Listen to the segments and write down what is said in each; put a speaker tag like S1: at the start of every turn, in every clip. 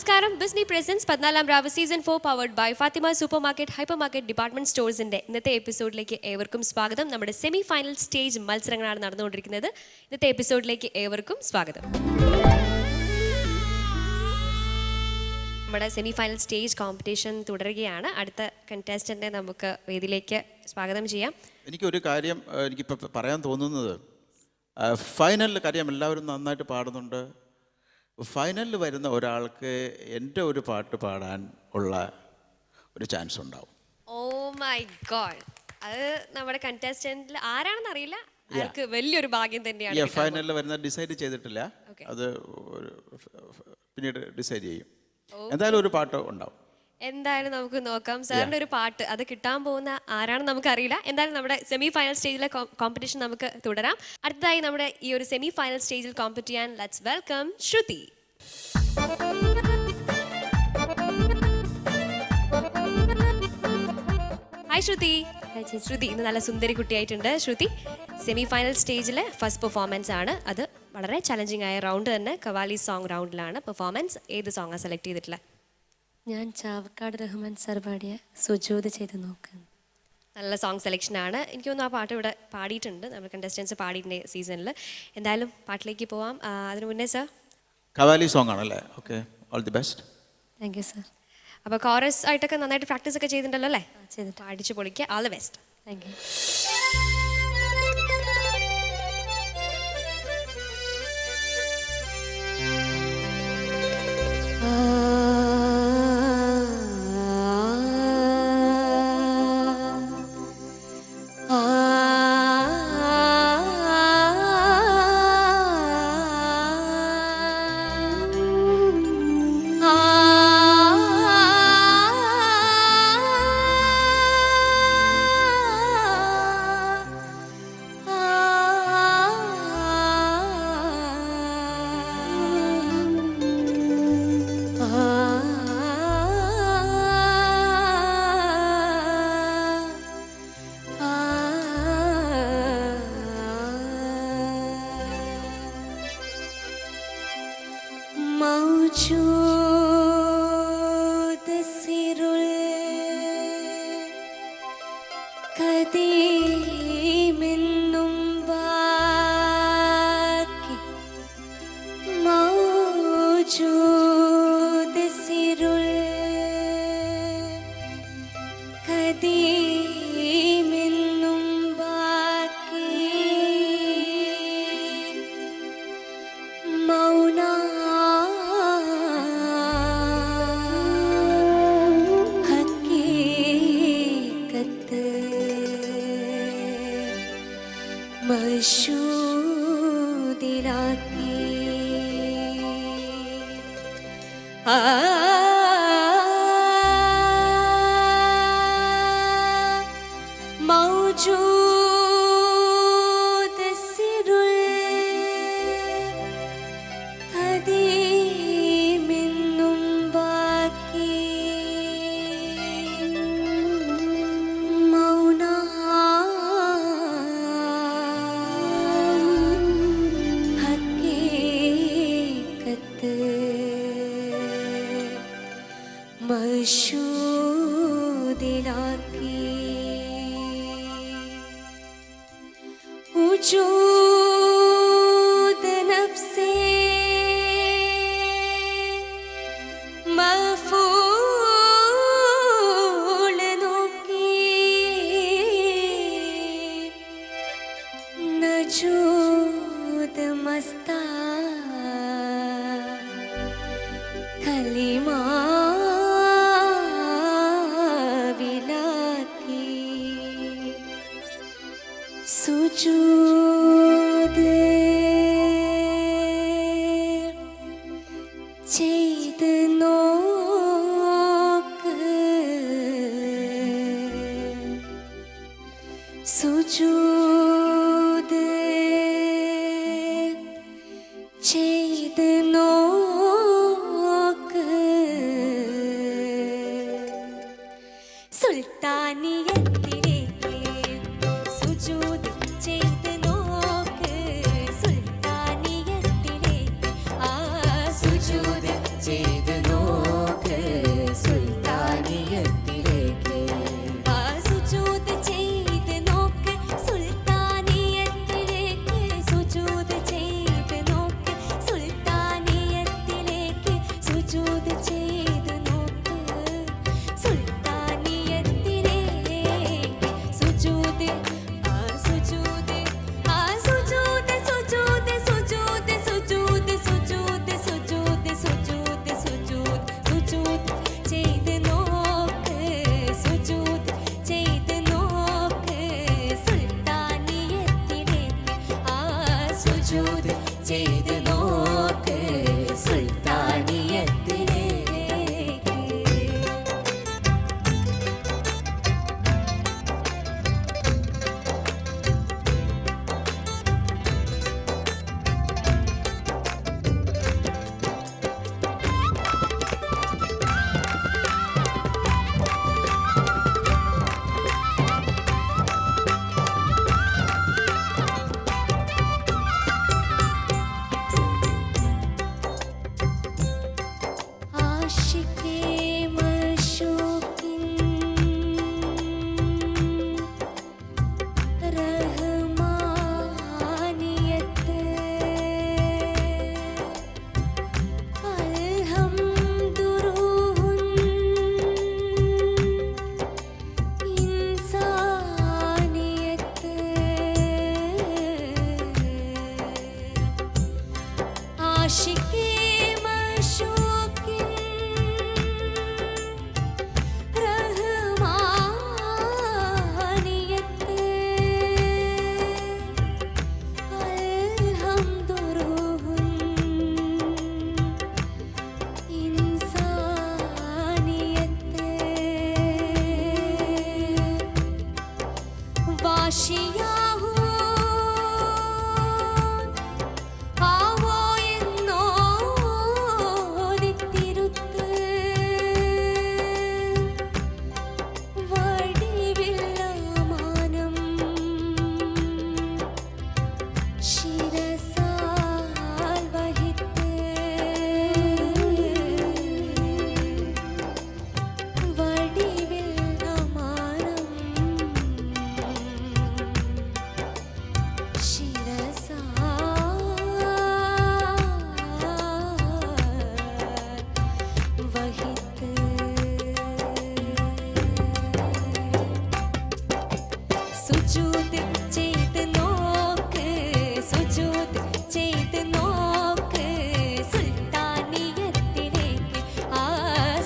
S1: നമസ്കാരം. ബിസ്നി പ്രസൻസ് 14 രാവ് season 4 powered by Fathima super market hyper market department സ്റ്റോഴ്സിന്റെ ഇന്നത്തെ എപ്പിസോഡിലേക്ക് ഏവർക്കും സ്വാഗതം. നമ്മുടെ സെമി ഫൈനൽ സ്റ്റേജ് മത്സരങ്ങളാണ് നടന്നുകൊണ്ടിരിക്കുന്നത്. ഇന്നത്തെ എപ്പിസോഡിലേക്ക് ഏവർക്കും സ്വാഗതം. നമ്മുടെ സെമി ഫൈനൽ സ്റ്റേജ് കോമ്പറ്റീഷൻ തുടരുകയാണ്. അടുത്ത കണ്ടസ്റ്റന്റിനെ നമുക്ക് വേദിയിലേക്ക് സ്വാഗതം ചെയ്യാം.
S2: എനിക്കൊരു കാര്യം എനിക്കിപ്പോൾ പറയാൻ തോന്നുന്നത്, ഫൈനലിൽ കാര്യം എല്ലാവരും നന്നായിട്ട് പാടുന്നുണ്ട്. ഫൈനലിൽ വരുന്ന ഒരാൾക്ക് എൻ്റെ ഒരു പാട്ട് പാടാൻ ഉള്ള ഒരു ചാൻസ് ഉണ്ടാവും.
S1: ഓ മൈ ഗോഡ്, അത് നമ്മുടെ കണ്ടസ്റ്റന്റിൽ ആരാണെന്ന് അറിയില്ല, അയാൾക്ക് വലിയൊരു ഭാഗ്യം തന്നെയാണ്.
S2: ഫൈനലിൽ വരുന്ന ഡിസൈഡ് ചെയ്തിട്ടില്ല, അത് പിന്നീട് ഡിസൈഡ് ചെയ്യും. എന്തായാലും ഒരു പാട്ട് ഉണ്ടാവും.
S1: എന്തായാലും നമുക്ക് നോക്കാം. സാറിന്റെ ഒരു പാട്ട് അത് കിട്ടാൻ പോകുന്ന ആരാണെന്ന് നമുക്കറിയില്ല. എന്തായാലും നമ്മുടെ സെമി ഫൈനൽ സ്റ്റേജിലെ കോമ്പറ്റീഷൻ നമുക്ക് തുടരാം. അടുത്തതായി നമ്മുടെ ഈ ഒരു സെമി ഫൈനൽ സ്റ്റേജിൽ കോമ്പറ്റ് ചെയ്യാൻ ലെറ്റ്സ് വെൽക്കം ശ്രുതി. ഹായ് ശ്രുതി. ശ്രുതി ഇന്ന് നല്ല സുന്ദരി കുട്ടിയായിട്ടുണ്ട്. ശ്രുതി സെമി ഫൈനൽ സ്റ്റേജിലെ ഫസ്റ്റ് പെർഫോമൻസ് ആണ്. അത് വളരെ ചലഞ്ചിങ് ആയ റൗണ്ട് തന്നെ, കവാലി സോങ് റൗണ്ടിലാണ് പെർഫോമൻസ്. ഏത് സോങ്ങാണ് സെലക്ട് ചെയ്തിട്ടുള്ളത്?
S3: ഞാൻ ചാവക്കാട് റഹ്മാൻ സാർ പാടിയ സുജൂദ് ചെയ്ത് നോക്കുന്നു.
S1: നല്ല സോങ് സെലക്ഷനാണ്. എനിക്ക് തോന്നുന്നു ആ പാട്ട് ഇവിടെ പാടിയിട്ടുണ്ട്, നമ്മൾ കണ്ടസ്റ്റൻസ് പാടിയിട്ടുണ്ട് സീസണിൽ. എന്തായാലും പാട്ടിലേക്ക് പോവാം. അതിനു മുന്നേ സർ,
S2: കവാലി സോങ് ആണല്ലേ? Okay, all the best.
S3: Thank you sir.
S1: അപ്പോൾ കോറസ് ആയിട്ടൊക്കെ നന്നായിട്ട് പ്രാക്ടീസ് ഒക്കെ ചെയ്തിട്ടുണ്ടല്ലോ അല്ലേ?
S3: ചെയ്തിട്ട്
S1: പാടിച്ച് പൊളിക്കുക. All the best.
S3: Thank you.
S4: ചെയ്ത് നോ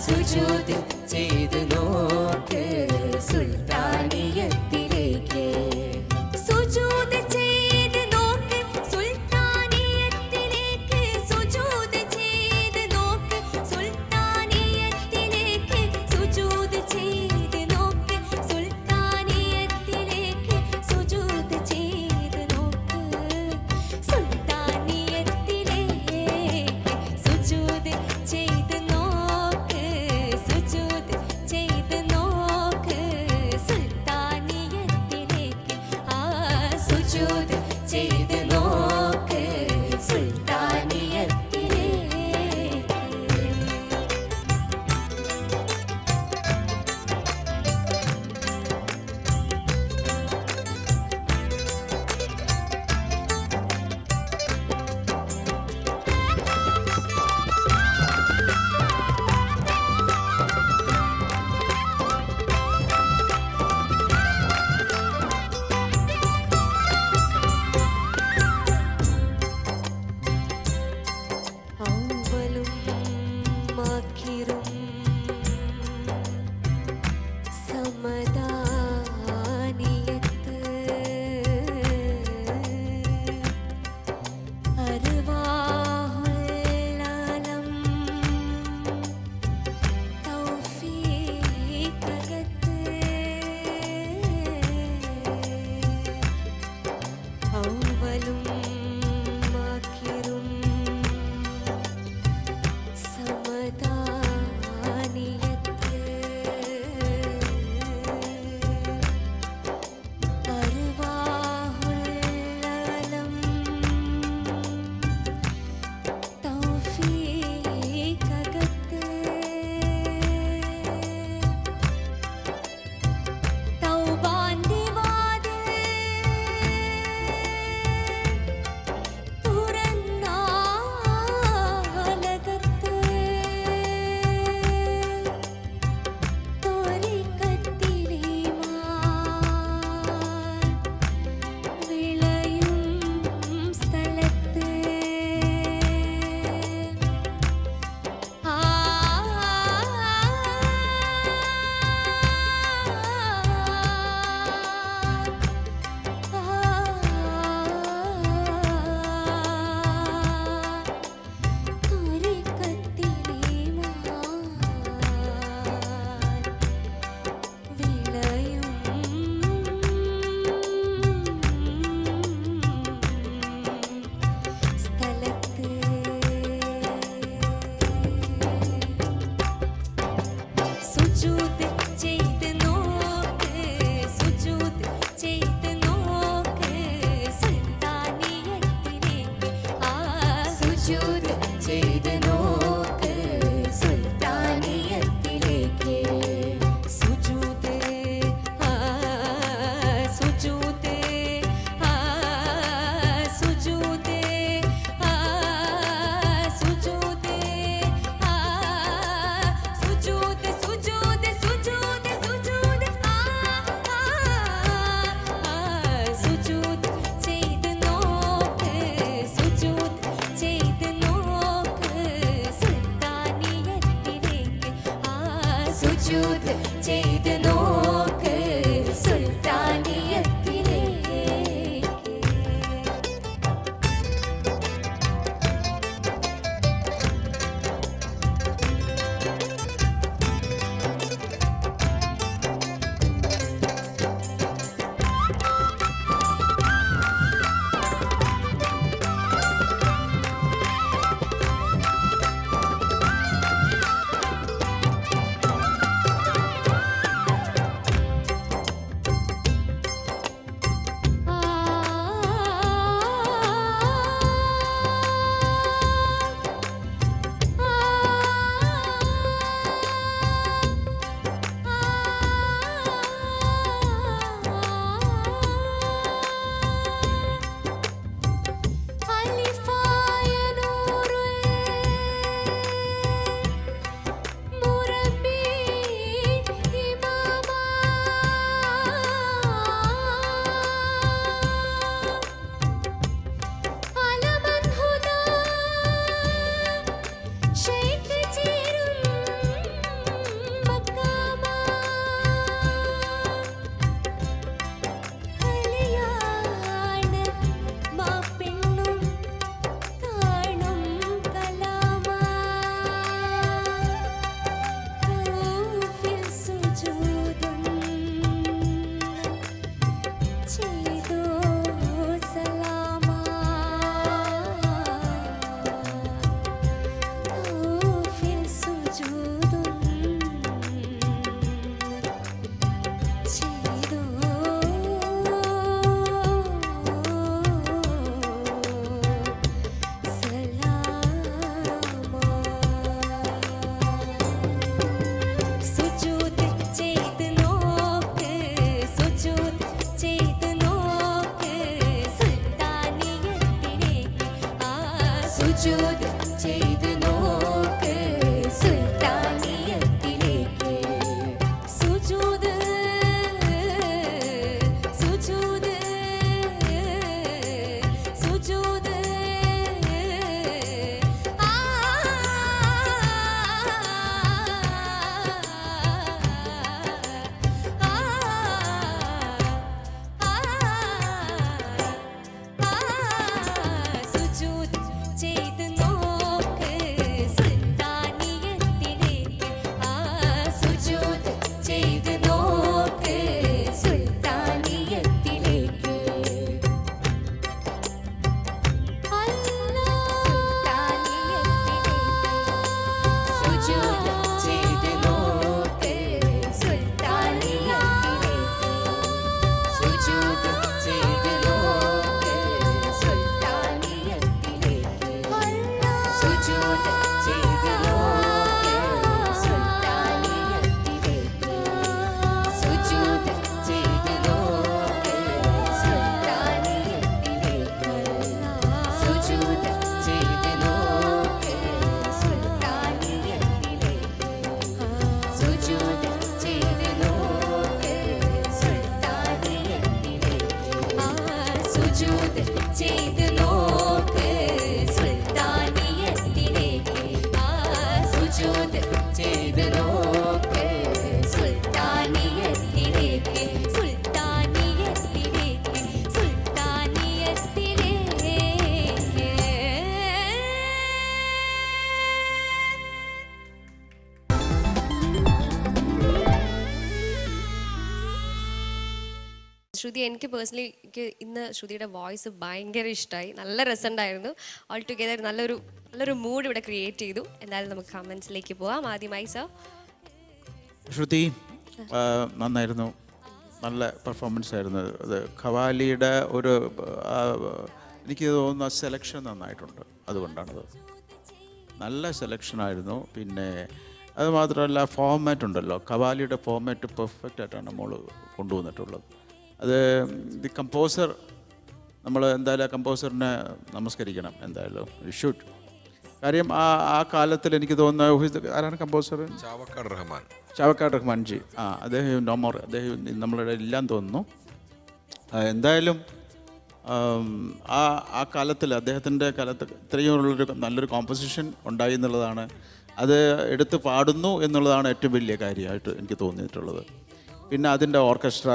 S3: സുജൂദ് ചെയ്ത് നോക്ക് സുൽത്താനിയത്തിലേക്ക്. സുജൂദ് ചെയ്ത് നോക്ക് സുൽത്താനിയത്തിലേക്ക്. സുജൂദ് ചെയ്ത് നോക്ക് സുൽത്താനിയത്തിലേക്ക്. സുജൂദ് ചെയ്ത് നോക്ക് സുൽത്താനിയത്തിലേക്ക്. സുജൂദ് ചെയ്ത് നോക്ക് സുൽത്താനിയത്തിലേക്ക്. സുജൂദ് ചെയ്ത് നോക്ക് സുജൂദ് ചെയ്ത് നോക്ക് സുൽത്താനിയത്തിലേക്ക്. ആ സുജൂദ് ചെയ്ത് നോക്ക് സുൽത്താനിയത്തിലേക്ക്. ഔവലും മാക്കിറും സമദാനിയത്ത്. അർവാഹുൽ ആലം തൗഫീഖകത്ത്. ഔവലും മാക്കിറും സമദാനിയത്ത്. അർവാഹുൽ ആലം തൗഫീഖകത്ത്. തൗബാന്റെ വാതിൽ തുറന്നാലകത്ത്. ത്വരിഖത്തിലിമാൻ വിളയും സ്ഥലത്ത്. ആ വിളയും സ്ഥലത്ത്. സുജൂദ് ചെയ്ത് നോക്ക് സുജൂദ് ചെയ്ത് നോക്ക് സുൽത്താനിയത്തിലേക്ക്. ആ സുജൂദ് ചെയ്ത് നോക്ക് സുൽത്താനിയത്തിലേക്ക്. സുജൂദ് സുജൂദ് സുജൂദ് സുജൂദ് സുജൂദ് സുജൂദ് സുജൂദ് സുജൂദ്. സുജൂദ് ചെയ്ത് നോക്ക് സുജൂദ് ചെയ്ത് നോക്ക് സുൽത്താനിയത്തിലേക്ക്. സുജൂദ് ചെയ്ത് നോക്ക് സുൽത്താനിയത്തിലേക്ക്.
S1: ശ്രുതി, എനിക്ക് പേഴ്സണലി ഇന്ന് ശ്രുതിയുടെ വോയിസ് ഭയങ്കര ഇഷ്ടമായി, നല്ല രസമുണ്ടായിരുന്നു. ഓൾ ടുഗെദർ നല്ലൊരു മൂഡ് ഇവിടെ ക്രിയേറ്റ് ചെയ്തു. എന്തായാലും നമുക്ക് കമൻസിലേക്ക് പോവാം. ആദ്യമായി സർ.
S2: ശ്രുതി നന്നായിരുന്നു, നല്ല പെർഫോമൻസ് ആയിരുന്നു. അത് ഖവാലിയുടെ ഒരു എനിക്ക് തോന്നുന്ന സെലക്ഷൻ നന്നായിട്ടുണ്ട്, അതുകൊണ്ടാണത്. നല്ല സെലക്ഷനായിരുന്നു. പിന്നെ അത് മാത്രമല്ല, ഫോർമാറ്റ് ഉണ്ടല്ലോ, ഖവാലിയുടെ ഫോർമാറ്റ് പെർഫെക്റ്റ് ആയിട്ടാണ് നമ്മൾ കൊണ്ടുവന്നിട്ടുള്ളത്. അത് ദി കമ്പോസർ, നമ്മൾ എന്തായാലും ആ കമ്പോസറിനെ നമസ്കരിക്കണം, എന്തായാലും ഷുഡ്. കാര്യം ആ കാലത്തിൽ എനിക്ക് തോന്നുന്ന ആരാണ് കമ്പോസർ? ചാവക്കാട് റഹ്മാൻജി. അദ്ദേഹം നോമോർ, അദ്ദേഹം നമ്മളുടെ ഇല്ലാന്ന് തോന്നുന്നു. എന്തായാലും ആ കാലത്തിൽ, അദ്ദേഹത്തിൻ്റെ കാലത്ത് ഇത്രയും നല്ലൊരു കോമ്പോസിഷൻ ഉണ്ടായി എന്നുള്ളതാണ്, അത് എടുത്ത് പാടുന്നു എന്നുള്ളതാണ് ഏറ്റവും വലിയ കാര്യമായിട്ട് എനിക്ക് തോന്നിയിട്ടുള്ളത്. പിന്നെ അതിൻ്റെ ഓർക്കസ്ട്ര,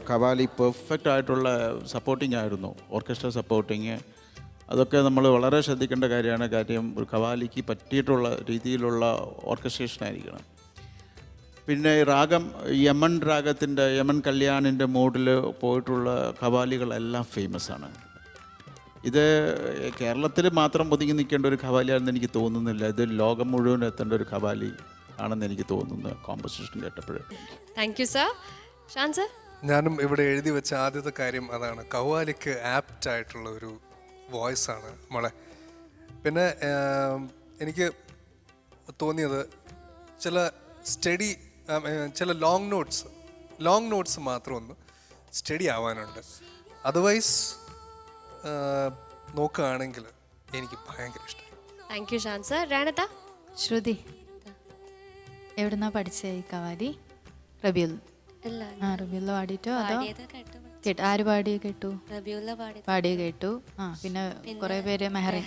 S2: ഖവാലി പെർഫെക്റ്റ് ആയിട്ടുള്ള സപ്പോർട്ടിംഗ് ആയിരുന്നു, ഓർക്കസ്ട്ര സപ്പോർട്ടിങ്. അതൊക്കെ നമ്മൾ വളരെ ശ്രദ്ധിക്കേണ്ട കാര്യമാണ്. കാര്യം ഒരു ഖവാലിക്ക് പറ്റിയിട്ടുള്ള രീതിയിലുള്ള ഓർക്കസ്ട്രേഷൻ ആയിരിക്കണം. പിന്നെ രാഗം, യമൻ രാഗത്തിൻ്റെ, യമൻ കല്യാണിൻ്റെ മൂഡിൽ പോയിട്ടുള്ള ഖവാലികളെല്ലാം ഫേമസ് ആണ്. ഇത് കേരളത്തിൽ മാത്രം ഒതുങ്ങി നിൽക്കേണ്ട ഒരു ഖവാലിയാണെന്ന് എനിക്ക് തോന്നുന്നില്ല. ഇത് ലോകം മുഴുവൻ എത്തേണ്ട ഒരു ഖവാലി ആണെന്ന് എനിക്ക് തോന്നുന്നു കോമ്പോസിഷൻ കേട്ടപ്പോൾ.
S1: Thank you sir. Shan sir.
S4: ഞാനും ഇവിടെ എഴുതി വെച്ച ആദ്യത്തെ കാര്യം അതാണ്, ഖവാലിക്ക് ആപ്റ്റ് ആയിട്ടുള്ള ഒരു വോയിസ് ആണ് മോളെ. പിന്നെ എനിക്ക് തോന്നിയത് ചില ലോങ് നോട്ട്സ് മാത്രം ഒന്ന് സ്റ്റഡി ആവാനുണ്ട്. അതർവൈസ് നോക്കുകയാണെങ്കിൽ എനിക്ക് ഭയങ്കര ഇഷ്ടമായി.
S1: Thank you Shan sir. രണത.
S5: ശ്രുതി എവിടുന്നാ പഠിച്ചേ ഈ ഖവാലി? റബിയുൽ. റബിയുള്ള പാടിയിട്ടോ അതോ ആര് പാടിയ കേട്ടു? പാടിയ കേട്ടു. പിന്നെ കുറെ പേര് മെഹറിൻ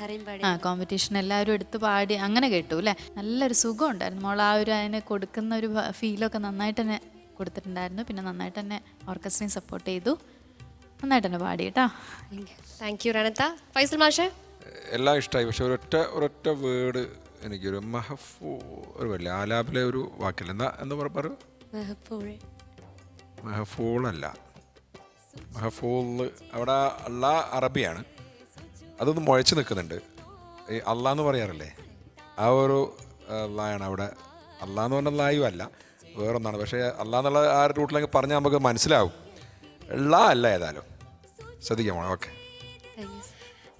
S5: കോമ്പറ്റീഷൻ എല്ലാവരും എടുത്ത് പാടി അങ്ങനെ കേട്ടു അല്ലേ? നല്ലൊരു സുഖം ഉണ്ടായിരുന്നു മോൾ. ആ ഒരു അതിന് കൊടുക്കുന്ന ഒരു ഫീലൊക്കെ നന്നായിട്ട് തന്നെ കൊടുത്തിട്ടുണ്ടായിരുന്നു. പിന്നെ നന്നായിട്ട് തന്നെ ഓർക്കസ്ട്രയും സപ്പോർട്ട് ചെയ്തു, നന്നായിട്ട് തന്നെ പാടി കേട്ടോ.
S1: Thank you രണത്ത. ഫൈസൽ മാഷേ.
S6: എല്ലാം ഇഷ്ടമായി, പക്ഷെ ഒരൊറ്റ വേർഡ് എനിക്കൊരു ഒരു വലിയ ആലാപിലെ ഒരു വാക്കില്ല, എന്താ പറയൂ? മെഹഫൂളല്ല, മെഹഫൂള് അവിടെ ഉള്ള അറബിയാണ്, അതൊന്ന് മുഴച്ച് നിൽക്കുന്നുണ്ട്. ഈ അള്ളാ എന്ന് പറയാറില്ലേ, ആ ഒരു ലായാണ് അവിടെ. അള്ളാ എന്ന് പറഞ്ഞാൽ ലായും അല്ല, വേറൊന്നാണ്. പക്ഷേ അള്ളാ എന്നുള്ള ആ റൂട്ടിലേക്ക് പറഞ്ഞാൽ നമുക്ക് മനസ്സിലാവും. ലാ അല്ല, ഏതായാലും ശ്രദ്ധിക്കാം. ഓക്കെ,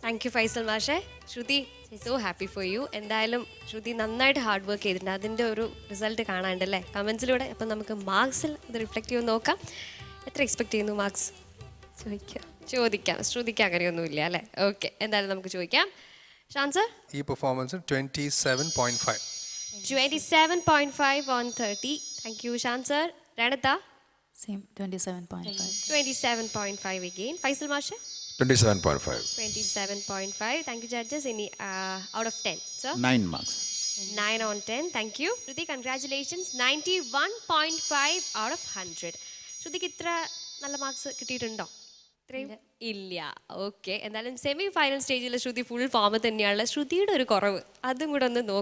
S1: താങ്ക് യു ഫൈസൽ മാഷേ. ശ്രുതി, സോ ഹാപ്പി ഫോർ യു. എന്തായാലും ശ്രുതി നന്നായിട്ട് ഹാർഡ് വർക്ക് ചെയ്തിട്ടുണ്ട്, അതിൻ്റെ ഒരു റിസൾട്ട് കാണാണ്ടല്ലേ കമൻസിലൂടെ. അപ്പം നമുക്ക് മാർക്സിൽ അത് റിഫ്ലക്റ്റ് ചെയ്ത് നോക്കാം. എത്ര എക്സ്പെക്ട് ചെയ്യുന്നു മാർക്സ്? ചോദിക്കാം. ശ്രുതിക്ക് അങ്ങനെയൊന്നുമില്ല അല്ലേ? ഓക്കെ, എന്തായാലും നമുക്ക് ചോദിക്കാം. ഷാൻ സർ.
S4: ഈ performance 27.5.
S1: 27.5 on 30. Thank you Shan sir. രണത.
S5: സെയിം 27.5.
S1: 27.5 again. ഫൈസൽ മാഷേ.
S6: 27.5.
S1: 27.5. Thank you judges. Any out of 10, sir?
S2: 9 marks.
S1: 9 on 10. Thank you. Shruti, congratulations. 91.5 out of 100. ശ്രുതിക്ക് ഇത്ര നല്ല മാർക്സ് കിട്ടിയിട്ടുണ്ടോ? ഇത്രയും ഇല്ല. ഓക്കെ, എന്തായാലും സെമി ഫൈനൽ സ്റ്റേജിൽ ശ്രുതി ഫുൾ ഫോം തന്നെയാണ്. ശ്രുതിയുടെ ഒരു കുറവ് അതും കൂടെ ഒന്ന് നോക്കാം.